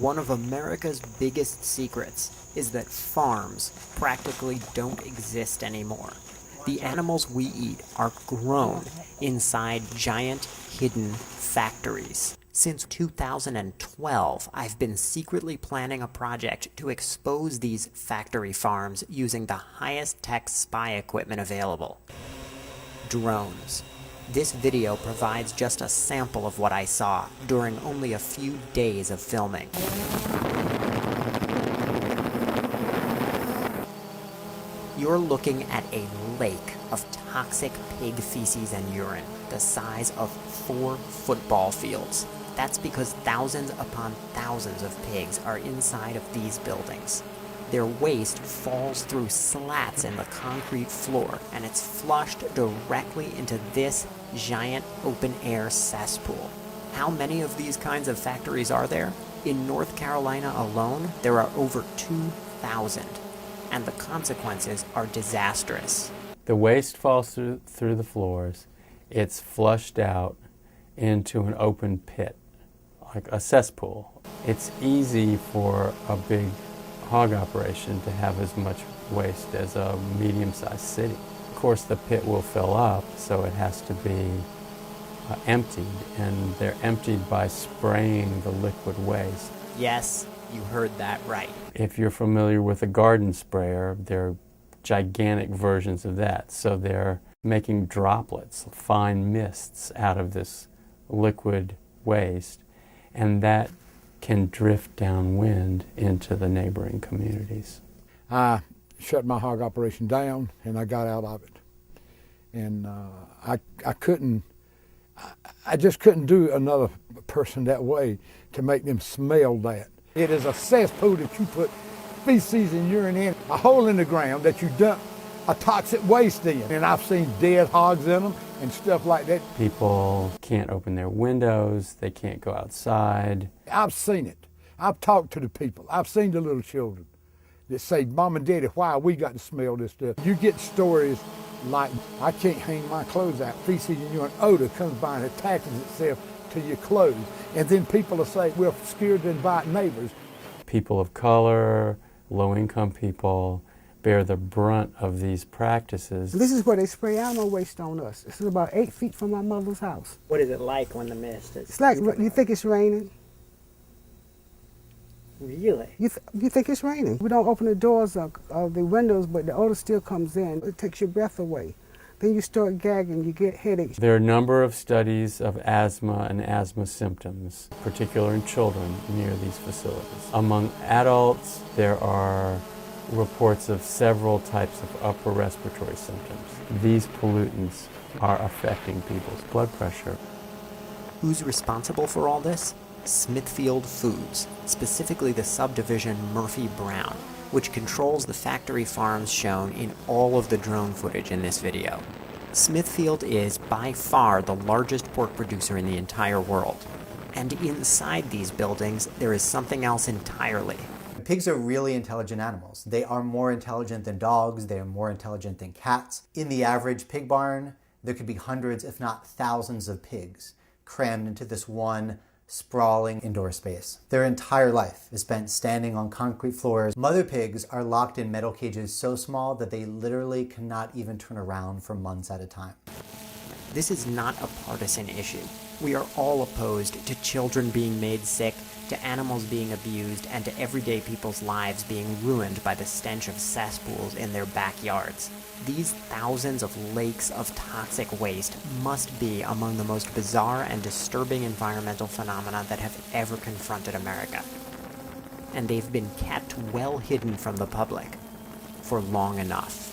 One of America's biggest secrets is that farms practically don't exist anymore. The animals we eat are grown inside giant, hidden factories. Since 2012, I've been secretly planning a project to expose these factory farms using the highest tech spy equipment available: drones. This video provides just a sample of what I saw during only a few days of filming. You're looking at a lake of toxic pig feces and urine, the size of 4 football fields. That's because thousands upon thousands of pigs are inside of these buildings. Their waste falls through slats in the concrete floor, and it's flushed directly into this giant open-air cesspool. How many of these kinds of factories are there? In North Carolina alone, there are over 2,000, and the consequences are disastrous. The waste falls through the floors. It's flushed out into an open pit, like a cesspool. It's easy for a big hog operation to have as much waste as a medium-sized city. Of course, the pit will fill up, so it has to be emptied, and they're emptied by spraying the liquid waste. Yes, you heard that right. If you're familiar with a garden sprayer, they're gigantic versions of that, so they're making droplets, fine mists out of this liquid waste, and that can drift downwind into the neighboring communities. I shut my hog operation down and I got out of it. And I just couldn't do another person that way to make them smell that. It is a cesspool that you put feces and urine in, a hole in the ground that you dump a toxic waste in. And I've seen dead hogs in them and stuff like that. People can't open their windows, they can't go outside. I've seen it. I've talked to the people. I've seen the little children that say, Mom and Daddy, why we got to smell this stuff? You get stories like, I can't hang my clothes out. Feces and urine odor comes by and attaches itself to your clothes. And then people will say, we're scared to invite neighbors. People of color, low-income people, bear the brunt of these practices. This is where they spray animal waste on us. This is about 8 feet from my mother's house. What is it like when the mist is... It's like, you think it's raining? Really? You think it's raining. We don't open the doors of the windows, but the odor still comes in. It takes your breath away. Then you start gagging, you get headaches. There are a number of studies of asthma and asthma symptoms, particularly in children near these facilities. Among adults, there are reports of several types of upper respiratory symptoms. These pollutants are affecting people's blood pressure. Who's responsible for all this? Smithfield Foods, specifically the subdivision Murphy Brown, which controls the factory farms shown in all of the drone footage in this video. Smithfield is by far the largest pork producer in the entire world. And inside these buildings, there is something else entirely. Pigs are really intelligent animals. They are more intelligent than dogs, they are more intelligent than cats. In the average pig barn, there could be hundreds, if not thousands of pigs crammed into this one sprawling indoor space. Their entire life is spent standing on concrete floors. Mother pigs are locked in metal cages so small that they literally cannot even turn around for months at a time. This is not a partisan issue. We are all opposed to children being made sick, to animals being abused, and to everyday people's lives being ruined by the stench of cesspools in their backyards. These thousands of lakes of toxic waste must be among the most bizarre and disturbing environmental phenomena that have ever confronted America. And they've been kept well hidden from the public for long enough.